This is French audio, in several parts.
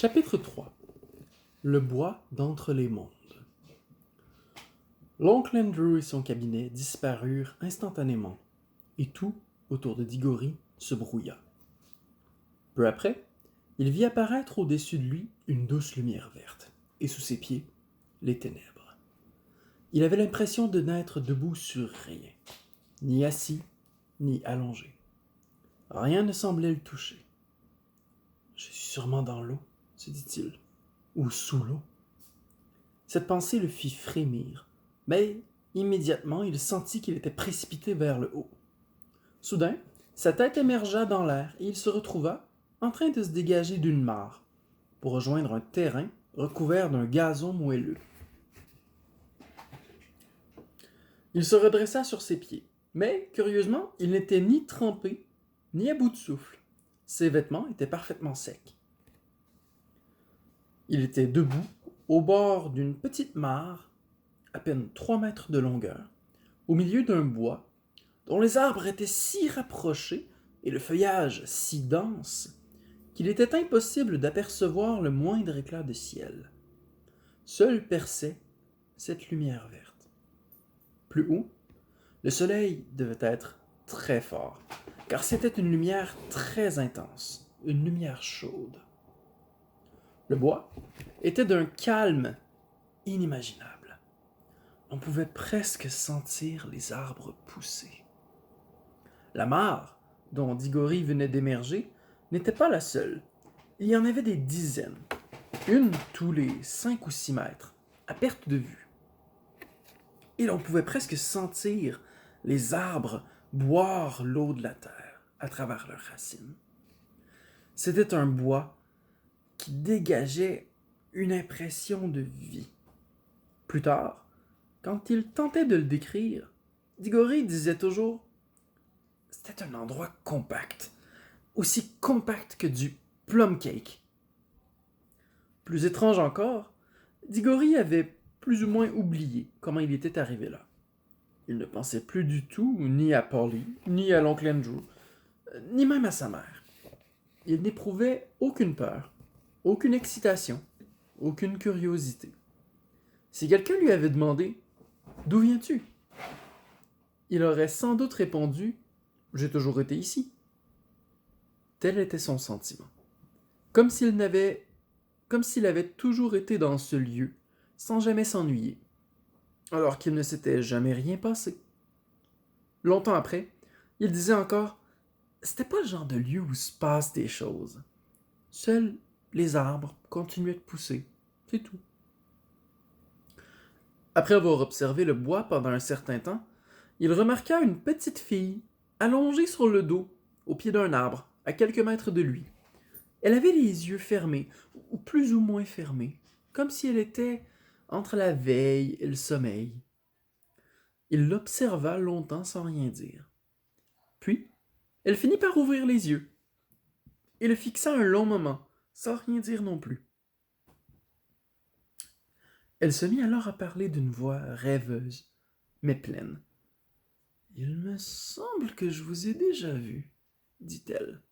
Chapitre 3. Le bois d'entre les mondes. L'oncle Andrew et son cabinet disparurent instantanément, et tout, autour de Diggory, se brouilla. Peu après, il vit apparaître au-dessus de lui une douce lumière verte, et sous ses pieds, les ténèbres. Il avait l'impression de n'être debout sur rien, ni assis, ni allongé. Rien ne semblait le toucher. « Je suis sûrement dans l'eau, » se dit-il, ou sous l'eau. Cette pensée le fit frémir, mais immédiatement il sentit qu'il était précipité vers le haut. Soudain, sa tête émergea dans l'air et il se retrouva en train de se dégager d'une mare pour rejoindre un terrain recouvert d'un gazon moelleux. Il se redressa sur ses pieds, mais, curieusement, il n'était ni trempé, ni à bout de souffle. Ses vêtements étaient parfaitement secs. Il était debout, au bord d'une petite mare, à peine 3 mètres de longueur, au milieu d'un bois, dont les arbres étaient si rapprochés et le feuillage si dense, qu'il était impossible d'apercevoir le moindre éclat de ciel. Seule perçait cette lumière verte. Plus haut, le soleil devait être très fort, car c'était une lumière très intense, une lumière chaude. Le bois était d'un calme inimaginable. On pouvait presque sentir les arbres pousser. La mare, dont Diggory venait d'émerger, n'était pas la seule. Il y en avait des dizaines, une tous les 5 ou 6 mètres, à perte de vue. Et l'on pouvait presque sentir les arbres boire l'eau de la terre à travers leurs racines. C'était un bois qui dégageait une impression de vie. Plus tard, quand il tentait de le décrire, Diggory disait toujours « C'était un endroit compact, aussi compact que du plum cake. » Plus étrange encore, Diggory avait plus ou moins oublié comment il était arrivé là. Il ne pensait plus du tout ni à Polly, ni à l'oncle Andrew, ni même à sa mère. Il n'éprouvait aucune peur, aucune excitation, aucune curiosité. Si quelqu'un lui avait demandé « D'où viens-tu » il aurait sans doute répondu « J'ai toujours été ici ». Tel était son sentiment. Comme s'il avait toujours été dans ce lieu, sans jamais s'ennuyer, alors qu'il ne s'était jamais rien passé. Longtemps après, il disait encore « C'était pas le genre de lieu où se passent des choses. Seuls les arbres continuaient de pousser, c'est tout. » Après avoir observé le bois pendant un certain temps, il remarqua une petite fille, allongée sur le dos, au pied d'un arbre, à quelques mètres de lui. Elle avait les yeux fermés, ou plus ou moins fermés, comme si elle était entre la veille et le sommeil. Il l'observa longtemps sans rien dire. Puis, elle finit par ouvrir les yeux, et le fixa un long moment, sans rien dire non plus. Elle se mit alors à parler d'une voix rêveuse, mais pleine. « Il me semble que je vous ai déjà vu, » dit-elle.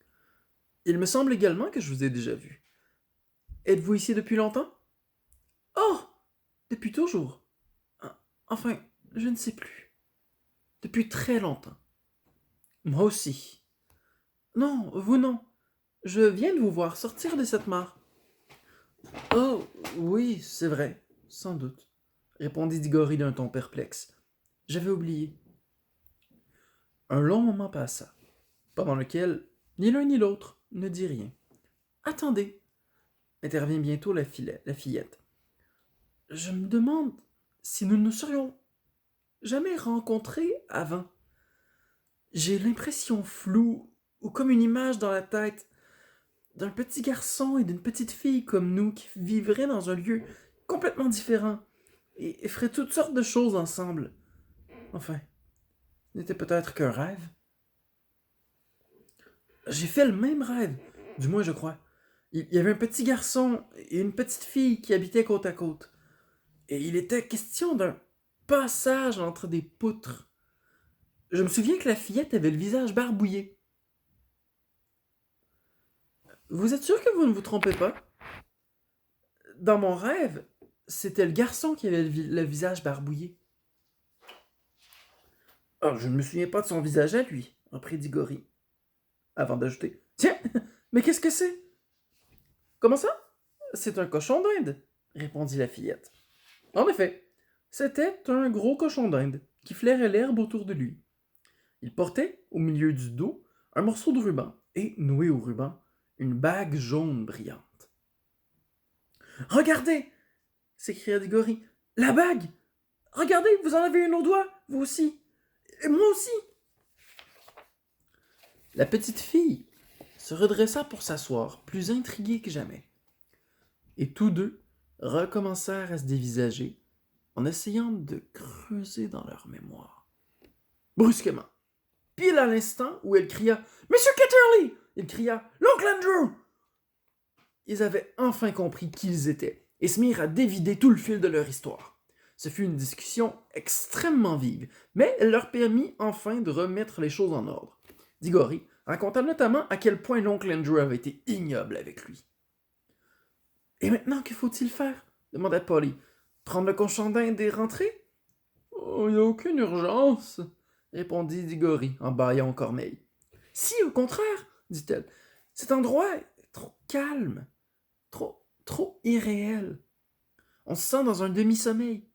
« Il me semble également que je vous ai déjà vu. Êtes-vous ici depuis longtemps? »« Oh! Depuis toujours. Enfin, je ne sais plus. Depuis très longtemps. »« Moi aussi. »« Non, vous non. Je viens de vous voir sortir de cette mare. »« Oh, oui, c'est vrai, sans doute, » répondit Diggory d'un ton perplexe. « J'avais oublié. » Un long moment passa, pendant lequel ni l'un ni l'autre ne dit rien. « Attendez, » intervint bientôt la fillette. « Je me demande si nous ne nous serions jamais rencontrés avant. J'ai l'impression floue, ou comme une image dans la tête, d'un petit garçon et d'une petite fille comme nous qui vivraient dans un lieu complètement différent et feraient toutes sortes de choses ensemble. Enfin, ce n'était peut-être qu'un rêve. J'ai fait le même rêve, du moins je crois. Il y avait un petit garçon et une petite fille qui habitaient côte à côte. Et il était question d'un passage entre des poutres. Je me souviens que la fillette avait le visage barbouillé. Vous êtes sûr que vous ne vous trompez pas? Dans mon rêve, c'était le garçon qui avait le visage barbouillé. Ah, je ne me souviens pas de son visage à lui, reprit Diggory, avant d'ajouter. Tiens, mais qu'est-ce que c'est? Comment ça? C'est un cochon d'Inde, répondit la fillette. En effet, c'était un gros cochon d'Inde qui flairait l'herbe autour de lui. Il portait, au milieu du dos, un morceau de ruban et, noué au ruban, une bague jaune brillante. Regardez! S'écria Diggory. La bague! Regardez, vous en avez une au doigt, vous aussi! Et moi aussi! La petite fille se redressa pour s'asseoir, plus intriguée que jamais. Et tous deux recommencèrent à se dévisager en essayant de creuser dans leur mémoire. Brusquement, pile à l'instant où elle cria « Monsieur Ketterly !» il cria « L'oncle Andrew !» Ils avaient enfin compris qui ils étaient et se mirent à dévider tout le fil de leur histoire. Ce fut une discussion extrêmement vive, mais elle leur permit enfin de remettre les choses en ordre. Diggory raconta notamment à quel point l'oncle Andrew avait été ignoble avec lui. « Et maintenant, que faut-il faire ?» demanda Polly. « Prendre le cochon d'Inde et rentrer ?»« Oh, il n'y a aucune urgence, » répondit Diggory en bâillant Corneille. « Si, au contraire, dit-elle, cet endroit est trop calme, trop irréel. On se sent dans un demi-sommeil.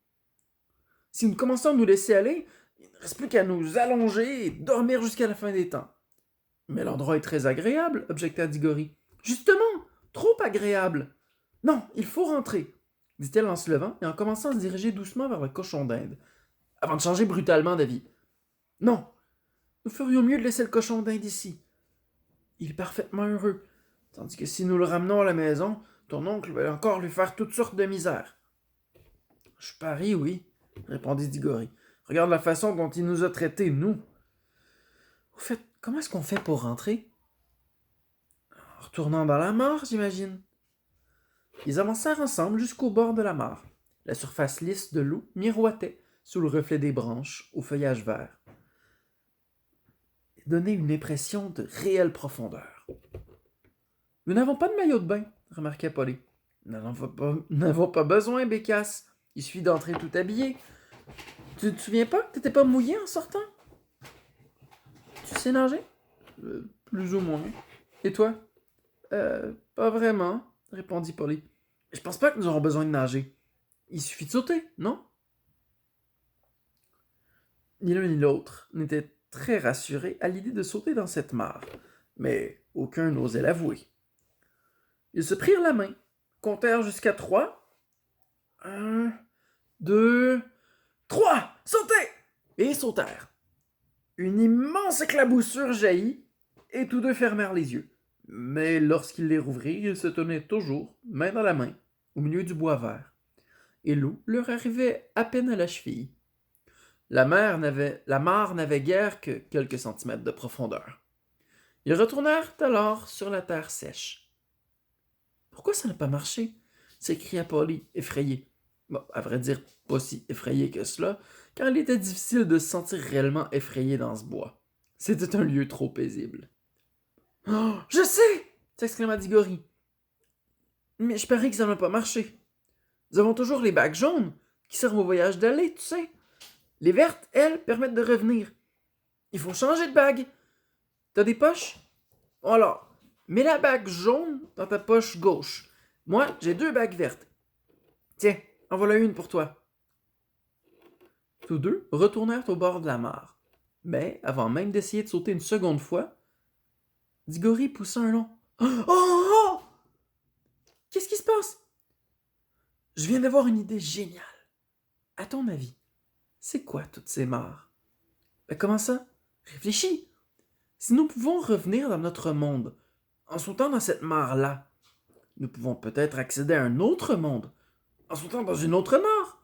Si nous commençons à nous laisser aller, il ne reste plus qu'à nous allonger et dormir jusqu'à la fin des temps. »« Mais l'endroit est très agréable, objecta Diggory. »« Justement, trop agréable. Non, il faut rentrer, dit-elle en se levant et en commençant à se diriger doucement vers le cochon d'Inde, avant de changer brutalement d'avis. Non, nous ferions mieux de laisser le cochon d'Inde ici. Il est parfaitement heureux, tandis que si nous le ramenons à la maison, ton oncle va encore lui faire toutes sortes de misères. Je parie, oui, répondit Diggory. Regarde la façon dont il nous a traités, nous. Au fait, comment est-ce qu'on fait pour rentrer? En retournant dans la mare, j'imagine. Ils avancèrent ensemble jusqu'au bord de la mare. La surface lisse de l'eau miroitait sous le reflet des branches au feuillage vert et donnait une impression de réelle profondeur. « Nous n'avons pas de maillot de bain, » remarqua Polly. « Nous n'avons pas besoin, Bécasse. Il suffit d'entrer tout habillé. Tu te souviens pas que t'étais pas mouillé en sortant? Tu sais nager? Plus ou moins. Et toi? Pas vraiment, répondit Polly. Je pense pas que nous aurons besoin de nager. Il suffit de sauter, non? Ni l'un ni l'autre n'était très rassurés à l'idée de sauter dans cette mare, mais aucun n'osait l'avouer. Ils se prirent la main, comptèrent jusqu'à 3. 1, 2, 3! Sautez! Et sautèrent. Une immense éclaboussure jaillit, et tous deux fermèrent les yeux. Mais lorsqu'ils les rouvrirent, ils se tenaient toujours, main dans la main, au milieu du bois vert, et l'eau leur arrivait à peine à la cheville. La mare n'avait guère que quelques centimètres de profondeur. Ils retournèrent alors sur la terre sèche. « Pourquoi ça n'a pas marché? » s'écria Polly, effrayée. Bon, à vrai dire, pas si effrayée que cela, car il était difficile de se sentir réellement effrayé dans ce bois. C'était un lieu trop paisible. « Oh, je sais! » s'exclama Diggory. « Mais je parie que ça n'a pas marché. Nous avons toujours les bagues jaunes, qui servent au voyage d'aller, tu sais. Les vertes, elles, permettent de revenir. Il faut changer de bague. T'as des poches? Alors, mets la bague jaune dans ta poche gauche. Moi, j'ai 2 bagues vertes. Tiens, en voilà une pour toi. » Tous deux retournèrent au bord de la mare. Mais, avant même d'essayer de sauter une seconde fois, Diggory poussa un long « Oh! Oh! Oh! Qu'est-ce qui se passe? » « Je viens d'avoir une idée géniale. À ton avis, c'est quoi toutes ces mares? » « Ben comment ça? Réfléchis. Si nous pouvons revenir dans notre monde en sautant dans cette mare-là, nous pouvons peut-être accéder à un autre monde en sautant dans une autre mare.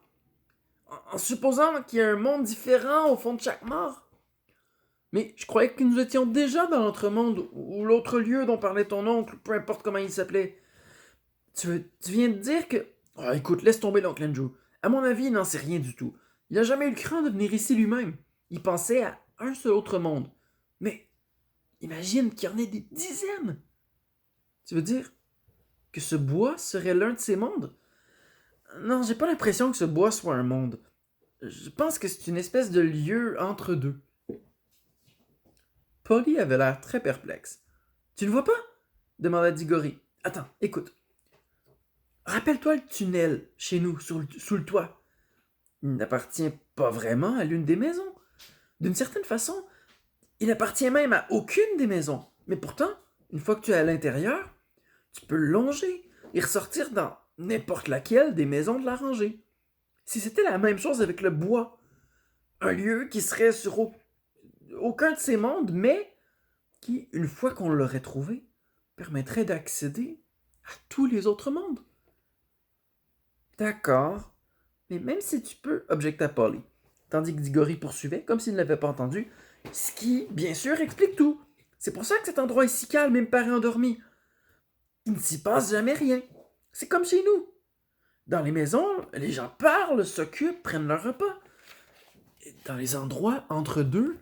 En supposant qu'il y a un monde différent au fond de chaque mare. Mais je croyais que nous étions déjà dans notre monde ou l'autre lieu dont parlait ton oncle, peu importe comment il s'appelait. Tu viens de dire que... Oh, écoute, laisse tomber l'oncle Andrew. À mon avis, il n'en sait rien du tout. Il n'a jamais eu le cran de venir ici lui-même. Il pensait à un seul autre monde. Mais imagine qu'il y en ait des dizaines. Tu veux dire que ce bois serait l'un de ces mondes? Non, j'ai pas l'impression que ce bois soit un monde. Je pense que c'est une espèce de lieu entre deux. Polly avait l'air très perplexe. Tu le vois pas? Demanda Diggory. Attends, écoute. Rappelle-toi le tunnel chez nous, sous le toit. Il n'appartient pas vraiment à l'une des maisons. D'une certaine façon, il appartient même à aucune des maisons. Mais pourtant, une fois que tu es à l'intérieur, tu peux longer et ressortir dans n'importe laquelle des maisons de la rangée. Si c'était la même chose avec le bois, un lieu qui serait sur aucun de ces mondes, mais qui, une fois qu'on l'aurait trouvé, permettrait d'accéder à tous les autres mondes. D'accord, mais même si tu peux, objecta Polly, tandis que Diggory poursuivait, comme s'il ne l'avait pas entendu, ce qui, bien sûr, explique tout. C'est pour ça que cet endroit est si calme et me paraît endormi. Il ne s'y passe jamais rien. C'est comme chez nous. Dans les maisons, les gens parlent, s'occupent, prennent leur repas. Et dans les endroits entre deux,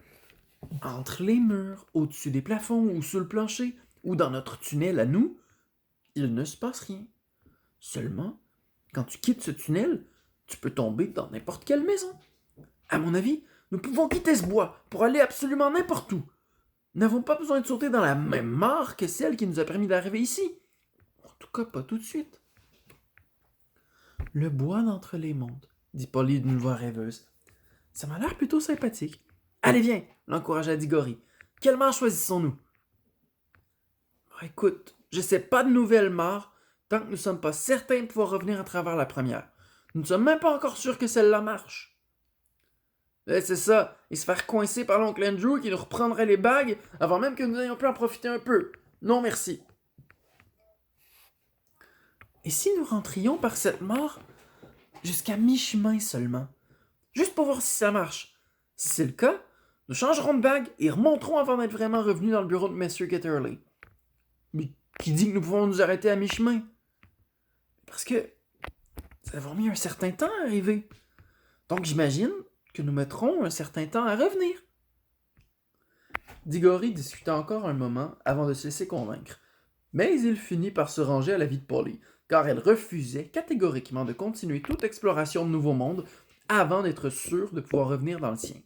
entre les murs, au-dessus des plafonds ou sous le plancher, ou dans notre tunnel à nous, il ne se passe rien. Seulement, quand tu quittes ce tunnel, tu peux tomber dans n'importe quelle maison. À mon avis, nous pouvons quitter ce bois pour aller absolument n'importe où. Nous n'avons pas besoin de sauter dans la même mare que celle qui nous a permis d'arriver ici. En tout cas, pas tout de suite. Le bois d'entre les mondes, dit Polly d'une voix rêveuse. Ça m'a l'air plutôt sympathique. Allez, viens, l'encouragea Diggory. Quelle mare choisissons-nous? Écoute, je sais pas de nouvelles mares tant que nous ne sommes pas certains de pouvoir revenir à travers la première. Nous ne sommes même pas encore sûrs que celle-là marche. C'est ça, et se faire coincer par l'oncle Andrew qui nous reprendrait les bagues avant même que nous ayons pu en profiter un peu. Non merci. Et si nous rentrions par cette mare jusqu'à mi-chemin seulement, juste pour voir si ça marche? Si c'est le cas, nous changerons de bague et remonterons avant d'être vraiment revenus dans le bureau de Mr. Ketterley. Mais qui dit que nous pouvons nous arrêter à mi-chemin? Parce que ça va mis un certain temps à arriver. Donc j'imagine que nous mettrons un certain temps à revenir. Diggory discuta encore un moment avant de se laisser convaincre. Mais il finit par se ranger à l'avis de Polly, car elle refusait catégoriquement de continuer toute exploration de nouveaux mondes avant d'être sûre de pouvoir revenir dans le sien.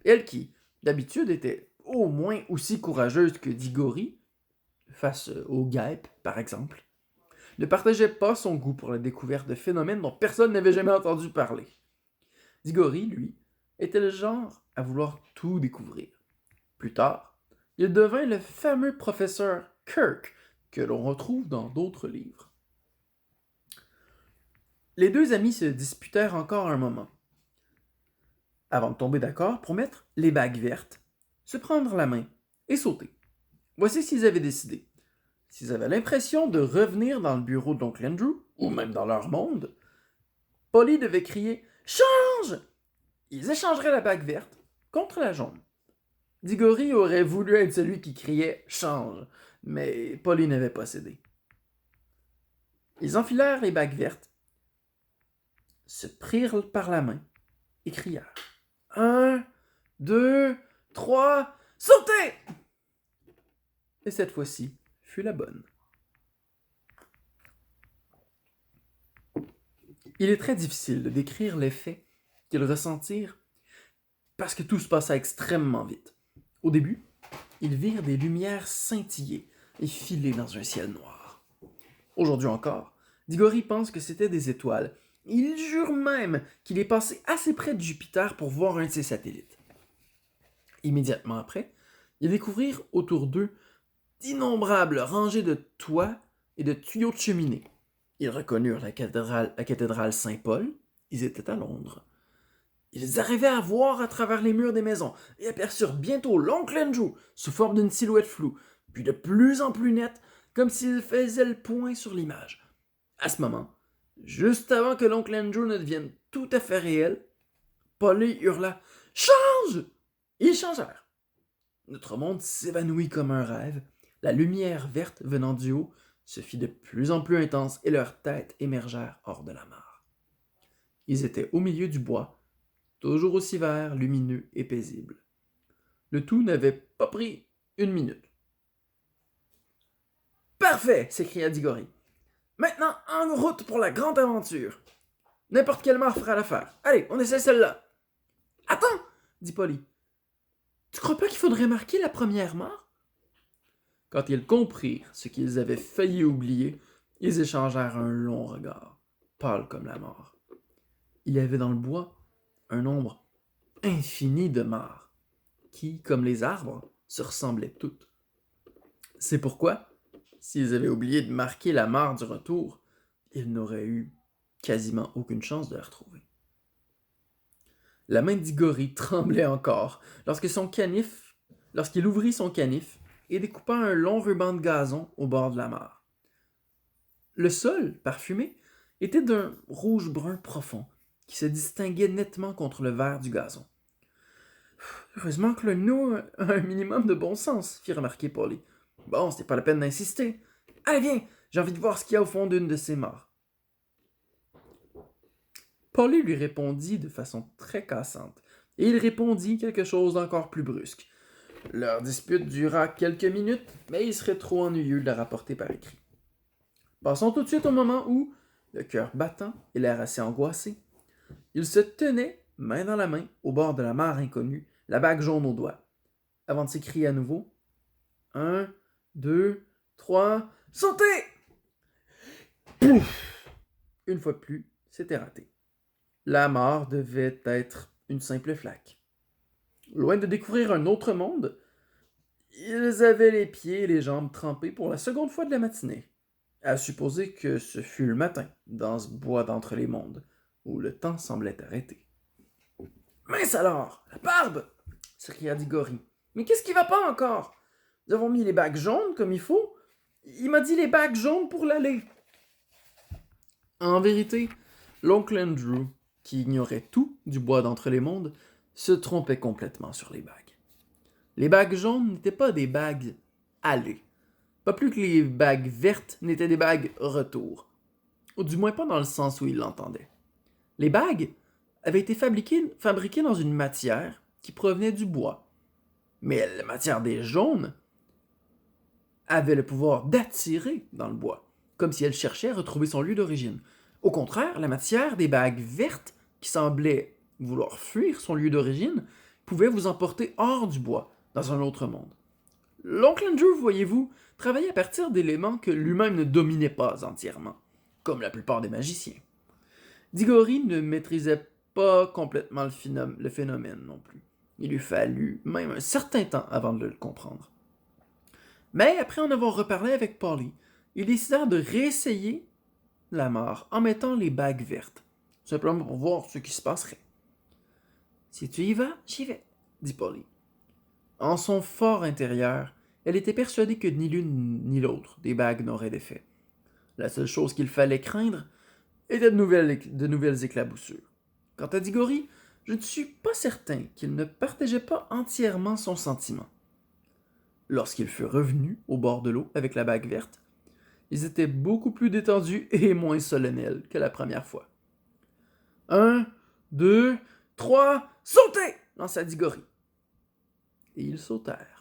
Elle qui, d'habitude, était au moins aussi courageuse que Diggory, face aux guêpes, par exemple, ne partageait pas son goût pour la découverte de phénomènes dont personne n'avait jamais entendu parler. Diggory, lui, était le genre à vouloir tout découvrir. Plus tard, il devint le fameux professeur Kirk que l'on retrouve dans d'autres livres. Les deux amis se disputèrent encore un moment, avant de tomber d'accord pour mettre les bagues vertes, se prendre la main et sauter. Voici ce qu'ils avaient décidé. S'ils avaient l'impression de revenir dans le bureau de l'oncle Andrew, ou même dans leur monde, Polly devait crier « Change !» Ils échangeraient la bague verte contre la jaune. Diggory aurait voulu être celui qui criait « Change !» mais Polly n'avait pas cédé. Ils enfilèrent les bagues vertes, se prirent par la main et crièrent « 1, 2, 3, sautez !» Et cette fois-ci fut la bonne. Il est très difficile de décrire l'effet qu'ils ressentirent parce que tout se passa extrêmement vite. Au début, ils virent des lumières scintiller et filer dans un ciel noir. Aujourd'hui encore, Diggory pense que c'était des étoiles. Il jure même qu'il est passé assez près de Jupiter pour voir un de ses satellites. Immédiatement après, ils découvrirent autour d'eux d'innombrables rangées de toits et de tuyaux de cheminée. Ils reconnurent la cathédrale Saint-Paul. Ils étaient à Londres. Ils arrivaient à voir à travers les murs des maisons et aperçurent bientôt l'oncle Andrew sous forme d'une silhouette floue, puis de plus en plus nette, comme s'il faisait le point sur l'image. À ce moment, juste avant que l'oncle Andrew ne devienne tout à fait réel, Polly hurla « Change !» Ils changèrent. Notre monde s'évanouit comme un rêve. La lumière verte venant du haut se fit de plus en plus intense et leurs têtes émergèrent hors de la mare. Ils étaient au milieu du bois, toujours aussi vert, lumineux et paisible. Le tout n'avait pas pris une minute. « Parfait !» s'écria Diggory. « Maintenant, en route pour la grande aventure !» N'importe quelle mare fera l'affaire. Allez, on essaie celle-là. Attends, dit Polly. Tu crois pas qu'il faudrait marquer la première mare? Quand ils comprirent ce qu'ils avaient failli oublier, ils échangèrent un long regard, pâle comme la mort. Il y avait dans le bois un nombre infini de mares, qui, comme les arbres, se ressemblaient toutes. C'est pourquoi, s'ils avaient oublié de marquer la mare du retour, ils n'auraient eu quasiment aucune chance de la retrouver. La main d'Igori tremblait encore lorsqu'il ouvrit son canif et découpa un long ruban de gazon au bord de la mare. Le sol, parfumé, était d'un rouge-brun profond qui se distinguait nettement contre le vert du gazon. Heureusement que le nous a un minimum de bon sens, fit remarquer Polly. Bon, c'était pas la peine d'insister. Allez, viens, j'ai envie de voir ce qu'il y a au fond d'une de ces mares. Polly lui répondit de façon très cassante, et il répondit quelque chose d'encore plus brusque. Leur dispute dura quelques minutes, mais il serait trop ennuyeux de la rapporter par écrit. Passons tout de suite au moment où, le cœur battant et l'air assez angoissé, il se tenait, main dans la main, au bord de la mare inconnue, la bague jaune au doigt, avant de s'écrier à nouveau « 1, 2, 3, sautez !» Pouf! Une fois de plus, c'était raté. La mare devait être une simple flaque. Loin de découvrir un autre monde, ils avaient les pieds et les jambes trempés pour la seconde fois de la matinée, à supposer que ce fut le matin, dans ce bois d'entre les mondes, où le temps semblait arrêté. « Mince alors, la barbe !» s'écria Diggory. « Mais qu'est-ce qui va pas encore? Nous avons mis les bagues jaunes comme il faut. Il m'a dit les bagues jaunes pour l'aller. » En vérité, l'oncle Andrew, qui ignorait tout du bois d'entre les mondes, se trompait complètement sur les bagues. Les bagues jaunes n'étaient pas des bagues allées, pas plus que les bagues vertes n'étaient des bagues retour, ou du moins pas dans le sens où il l'entendait. Les bagues avaient été fabriquées dans une matière qui provenait du bois, mais la matière des jaunes avait le pouvoir d'attirer dans le bois, comme si elle cherchait à retrouver son lieu d'origine. Au contraire, la matière des bagues vertes, qui semblait vouloir fuir son lieu d'origine, pouvait vous emporter hors du bois, dans un autre monde. L'oncle Andrew, voyez-vous, travaillait à partir d'éléments que lui-même ne dominait pas entièrement, comme la plupart des magiciens. Diggory ne maîtrisait pas complètement le phénomène non plus. Il lui fallut même un certain temps avant de le comprendre. Mais après en avoir reparlé avec Polly, ils décidèrent de réessayer la mare en mettant les bagues vertes, simplement pour voir ce qui se passerait. « Si tu y vas, j'y vais, » dit Polly. En son fort intérieur, elle était persuadée que ni l'une ni l'autre des bagues n'auraient d'effet. La seule chose qu'il fallait craindre était de nouvelles éclaboussures. Quant à Diggory, je ne suis pas certain qu'il ne partageait pas entièrement son sentiment. Lorsqu'il fut revenu au bord de l'eau avec la bague verte, ils étaient beaucoup plus détendus et moins solennels que la première fois. « 1, 2, 3, sautez !» lança Diggory. Et ils sautèrent.